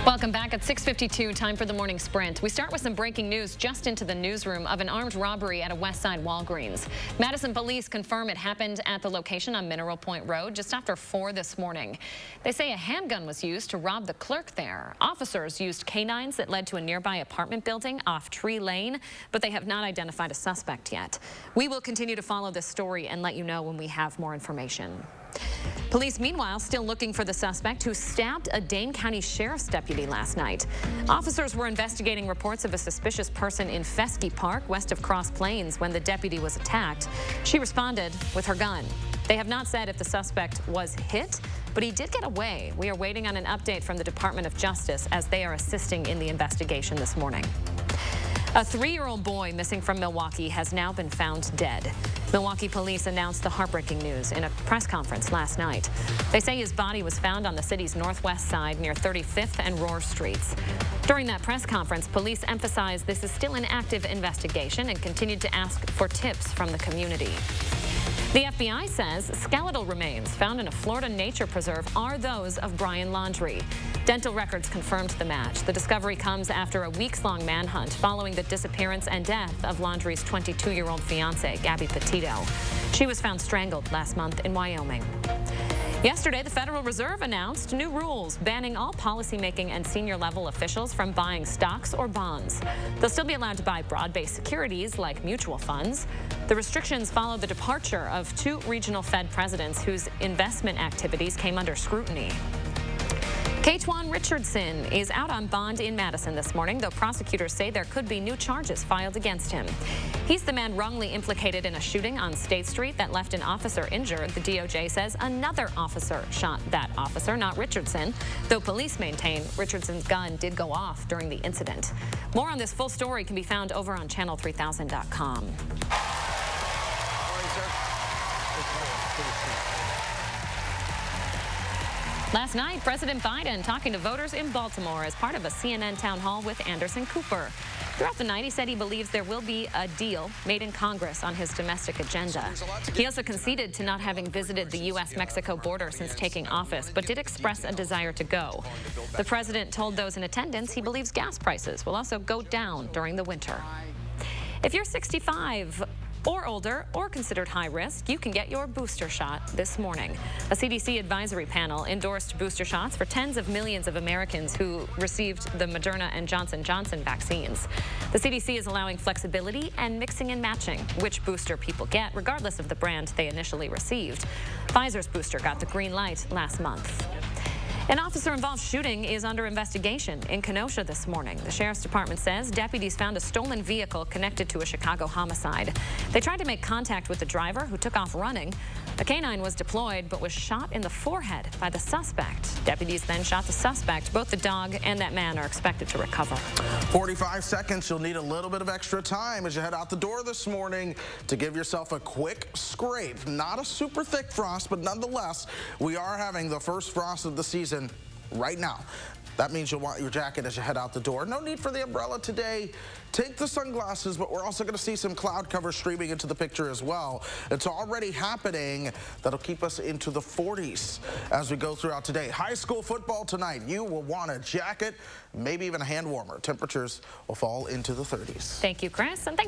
Welcome back at 6:52, time for the morning sprint. We start with some breaking news just into the newsroom of an armed robbery at a West Side Walgreens. Madison police confirm it happened at the location on Mineral Point Road just after 4 this morning. They say a handgun was used to rob the clerk there. Officers used canines that led to a nearby apartment building off Tree Lane, but they have not identified a suspect yet. We will continue to follow this story and let you know when we have more information. Police, meanwhile, still looking for the suspect who stabbed a Dane County Sheriff's deputy last night. Officers were investigating reports of a suspicious person in Fesky Park, west of Cross Plains, when the deputy was attacked. She responded with her gun. They have not said if the suspect was hit, but he did get away. We are waiting on an update from the Department of Justice as they are assisting in the investigation this morning. A 3-year-old boy missing from Milwaukee has now been found dead. Milwaukee police announced the heartbreaking news in a press conference last night. They say his body was found on the city's northwest side near 35th and Rohr Streets. During that press conference, police emphasized this is still an active investigation and continued to ask for tips from the community. The FBI says skeletal remains found in a Florida nature preserve are those of Brian Laundrie. Dental records confirmed the match. The discovery comes after a weeks-long manhunt following the disappearance and death of Laundrie's 22-year-old fiancée, Gabby Petito. She was found strangled last month in Wyoming. Yesterday, the Federal Reserve announced new rules banning all policymaking and senior-level officials from buying stocks or bonds. They'll still be allowed to buy broad-based securities like mutual funds. The restrictions follow the departure of 2 regional Fed presidents whose investment activities came under scrutiny. K'Twan Richardson is out on bond in Madison this morning, though prosecutors say there could be new charges filed against him. He's the man wrongly implicated in a shooting on State Street that left an officer injured. The DOJ says another officer shot that officer, not Richardson, though police maintain Richardson's gun did go off during the incident. More on this full story can be found over on channel3000.com. Last night, President Biden talking to voters in Baltimore as part of a CNN town hall with Anderson Cooper. Throughout the night, he said he believes there will be a deal made in Congress on his domestic agenda. He also conceded to not having visited the U.S.-Mexico border since taking office, but did express a desire to go. The president told those in attendance he believes gas prices will also go down during the winter. If you're 65 or older or considered high risk, you can get your booster shot this morning. A CDC advisory panel endorsed booster shots for tens of millions of Americans who received the Moderna and Johnson & Johnson vaccines. The CDC is allowing flexibility and mixing and matching which booster people get, regardless of the brand they initially received. Pfizer's booster got the green light last month. An officer-involved shooting is under investigation in Kenosha this morning. The Sheriff's Department says deputies found a stolen vehicle connected to a Chicago homicide. They tried to make contact with the driver, who took off running. A canine was deployed but was shot in the forehead by the suspect. Deputies then shot the suspect. Both the dog and that man are expected to recover. 45 seconds. You'll need a little bit of extra time as you head out the door this morning to give yourself a quick scrape. Not a super thick frost, but nonetheless, we are having the first frost of the season right now. That means you'll want your jacket as you head out the door. No need for the umbrella today. Take the sunglasses, but we're also going to see some cloud cover streaming into the picture as well. It's already happening. That'll keep us into the 40s as we go throughout today. High school football tonight. You will want a jacket, maybe even a hand warmer. Temperatures will fall into the 30s. Thank you, Chris. And thanks